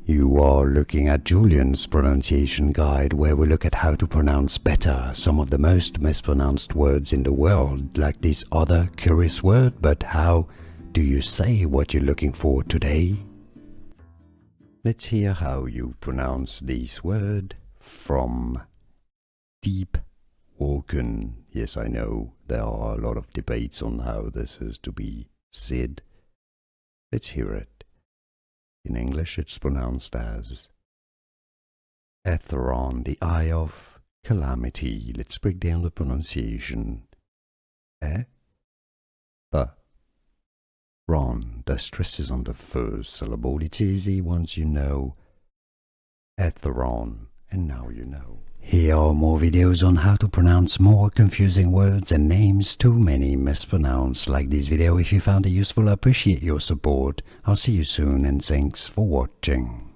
You are looking at Julian's pronunciation guide, where we look at how to pronounce better some of the most mispronounced words in the world, like this other curious word. But how do you say what you're looking for today? Let's hear how you pronounce this word from Deepwoken. Yes, I know there are a lot of debates on how this is to be said. Let's hear it. In English, it's pronounced as Ethiron, the eye of calamity. Let's break down the pronunciation. Ron. The stress is on the first syllable. It's easy once you know Ethiron, and now you know. Here are more videos on how to pronounce more confusing words and names too many mispronounced. Like this video if you found it useful. I appreciate your support. I'll see you soon, and thanks for watching.